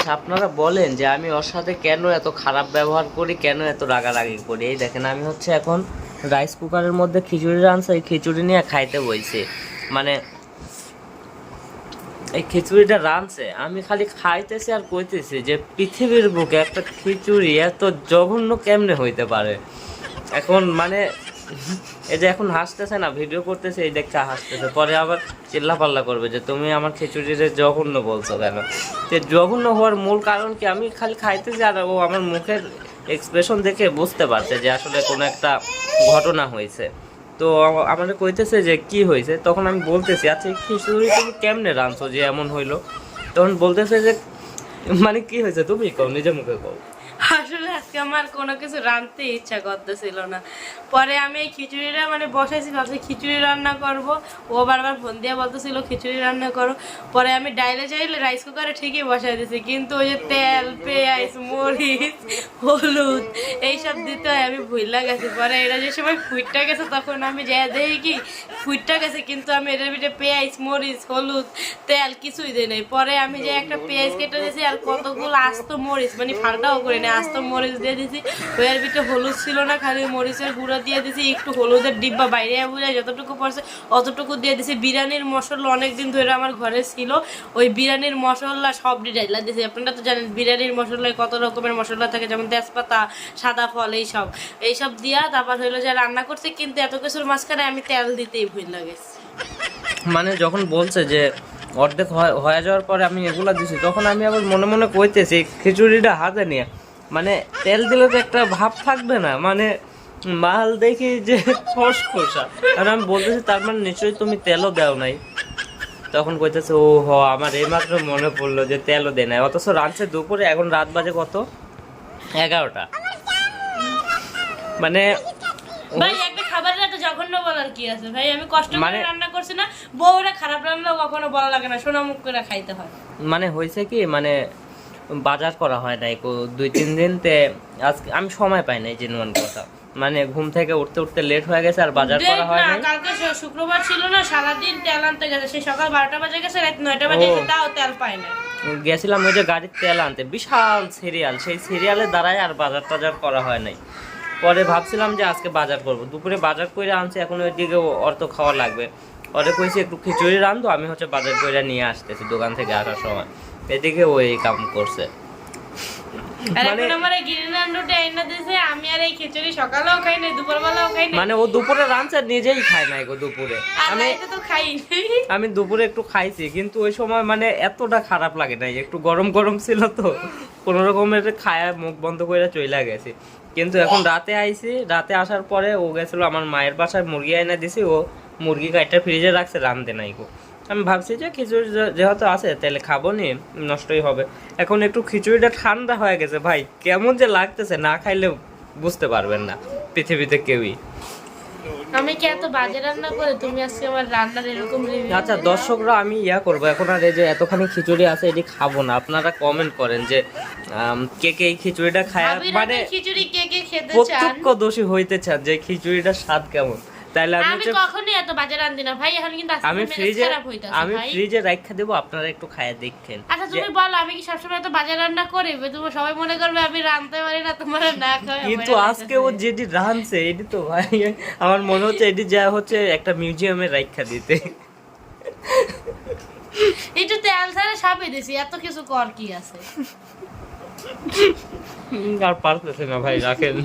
আচ্ছা আপনারা বলেন যে আমি ওর সাথে কেন এত খারাপ ব্যবহার করি, কেন এত রাগারাগি করি। এই দেখেন আমি হচ্ছে এখন রাইস কুকারের মধ্যে খিচুড়ি রাঁধছে, এই খিচুড়ি নিয়ে খাইতে বলছি। মানে এই খিচুড়িটা রাঁধছে, আমি খালি খাইতেছি আর কইতেছি যে পৃথিবীর বুকে একটা খিচুড়ি এত জঘন্য কেমনে হইতে পারে। এখন মানে এই যে এখন হাসতেছে না, ভিডিও করতেছে, এই দেখতে হাসতেছে, পরে আবার চিল্লাপাল্লা করবে যে তুমি আমার খিচুড়িরে জঘন্য বলছো কেন। তো জঘন্য হওয়ার মূল কারণ কি, আমি খালি খাইতেছি আর ও আমার মুখের এক্সপ্রেশন দেখে বুঝতে পারছে যে আসলে কোনো একটা ঘটনা হয়েছে। তো আমাদের কইতেছে যে কি হয়েছে, তখন আমি বলতেছি আচ্ছা এই খিচুড়ি তুমি কেমনে রাঁধছো যে এমন হইলো। তখন বলতেছে যে মানে কি হয়েছে তুমি কও, নিজের মুখে কও। আসলে আজকে আমার কোনো কিছু রাঁধতে ইচ্ছা করতেছিল না। পরে আমি এই খিচুড়িটা মানে বসাইছি, ভাবছি খিচুড়ি রান্না করব। ও বারবার ফোন দিয়ে বলতেছিল খিচুড়ি রান্না করো। পরে আমি ডাইলে চাইলে রাইস কুকারে ঠিকই বসাই দিয়েছি, কিন্তু ওই যে তেল, পেঁয়াজ, মরিচ, হলুদ এইসব দিতে হয় আমি ভুইলা গেছি। পরে এটা যে সময় ফুইটটা গেছে তখন আমি যা দেখি কি ফুইটটা গেছে, কিন্তু আমি এটার ভিতরে পেঁয়াজ, মরিচ, হলুদ, তেল কিছুই দিই নাই। পরে আমি যে একটা পেঁয়াজ কেটে দিয়েছি আর কতগুলো আস্ত মরিচ, মানে ফালটাও করে না, আস্ত মরিচ দিয়ে দিছি। ওর ভিতরে হলুদ ছিল না, খালি মরিচের গুঁড়ো দিয়ে দিছি, একটু হলুদের ডিব্বা বাইরে বুঝায় যতটুকু পড়ছে অতটুকু দিয়ে দিছি। বিরিয়ানির মশলা অনেকদিন ধরে আমার ঘরে ছিল, ওই বিরিয়ানির মশলা সব ডাইলা দিছি। আপনারা তো জানেন বিরিয়ানির মশলায় কত রকমের মশলা থাকে, যেমন তেজপাতা, সাদা ফল, এইসব দিয়া তারপর হইলো যে রান্না করছি। কিন্তু এত কিছুর মাঝখানে আমি তেল দিতেই ভুল লাগেছি। মানে যখন বলছে যে অর্ধেক হয়ে যাওয়ার পরে আমি এগুলা দিছি, তখন আমি আবার মনে মনে কইতেছি খিচুড়িটা হাতে নিয়ে মানে তেল দিলে তো একটা ভাব থাকবে না, মানে মাল দেখি যে খসখসা। কারণ আমি বলতেছি তার মানে নিশ্চয়ই তুমি তেলও দাও নাই। তখন কইতেছে ও হ আমার এইমাত্র মনে পড়লো যে তেলও দেয় নাই, অথচ রাঁধছে দুপুরে, এখন রাত বাজে কত 11টা। মানে ভাই একটা খাবারের এত জঘন্য বলার কি আছে ভাই? আমি কষ্ট করে রান্না করছি না, বউরা খারাপ রান্নাও কখনো বলা লাগে না, সোনা মুখ করে খাইতে হয়। মানে হয়েছে কি, মানে বাজার করা হয় নাই 2-3 দিন তে, আজকে আমি সময় পাই নাই জেনুয়ান কথা, মানে ঘুম থেকে উঠতে উঠতে লেট হয়ে গেছে আর বাজার করা হয় নাই। কালকে শুক্রবার ছিল না, সারাদিন তেল আনতে গেছে, সেই সকাল 12টা বাজে গেছে, রাত 9টা বাজে গেছে, তাও তেল পায় না। গেছিলাম ওই যে গাড়ির তেল আনতে, বিশাল সিরিয়াল, সেই সিরিয়ালে দাঁড়ায় আর বাজার টাজার করা হয় নাই। পরে ভাবছিলাম যে আজকে বাজার করবো, দুপুরে বাজার করে আনছি, এখন ওইদিকে অর্থ খাওয়া লাগবে। পরে কইছি একটু খিচুড়ি রাঁধো, আমি হচ্ছে বাজার করে নিয়ে আসতেছি দোকান থেকে আসার সময়, এদিকে ওই কাম করছে। আমি আর এই খিচুড়ি সকালেও খাই নাই, দুপুরবেলাও খাই নাই, মানে ও দুপুরে রাঁধছে নিজেই খায় নাই গো দুপুরে। আমি দুপুরে একটু খাইছি, কিন্তু ওই সময় মানে এতটা খারাপ লাগে নাই, একটু গরম গরম ছিল তো কোনো রকমের খায়া মুখ বন্ধ করে চলে গেছি। কিন্তু এখন রাতে আইছি, রাতে আসার পরে ও গেছিল আমার মায়ের বাসায়, মুরগি আইনা দিছি, ও মুরগি কাইটা ফ্রিজে রাখছে, রাঁধতে নাই গো। আমি ভাবছি যে খিচুড়ি যেহেতু আছে তাহলে খাবো নি, নষ্টই হবে। এখন একটু খিচুড়িটা ঠান্ডা হয়ে গেছে ভাই, কেমন যে লাগতেছে, না খাইলে বুঝতে পারবেন না পৃথিবীতে কেউই। আমি কি এত বাজে রান্না করে তুমি আজকে আমার রান্নার এরকম রিভিউ? আচ্ছা দর্শকরা, আমি করবো এখন আর এই যে এতখানি খিচুড়ি আছে এটি খাবো না। আপনারা কমেন্ট করেন যে কে কে এই খিচুড়িটা খায়, মানে খিচুড়ি কে কে খেতে চান, প্রত্যক্ষদর্শী হইতে চান যে খিচুড়িটার স্বাদ কেমন। তাইলে আমি কখনোই এত বাজে রাঁধি না ভাই, এখন কিন্তু আমি ফ্রিজে রাখা দেবো, আপনারা একটু খায় দেখেন। আচ্ছা তুমি বলো, আমি কি সবসময় এত বাজে রান্না করি? তুমি সবাই মনে করবে আমি রাঁধতে পারি না, তোমার না খাওয়া। কিন্তু আজকে ও যেটি রাঁধছে এটি তো ভাই আমার মনে হচ্ছে এটি যা হচ্ছে একটা মিউজিয়ামে রাখা দিতে। একটু তেল ছাড়া সাপে দিছি, এত কিছু কর কি আছে? আর পারতেছে না ভাই, রাখেন।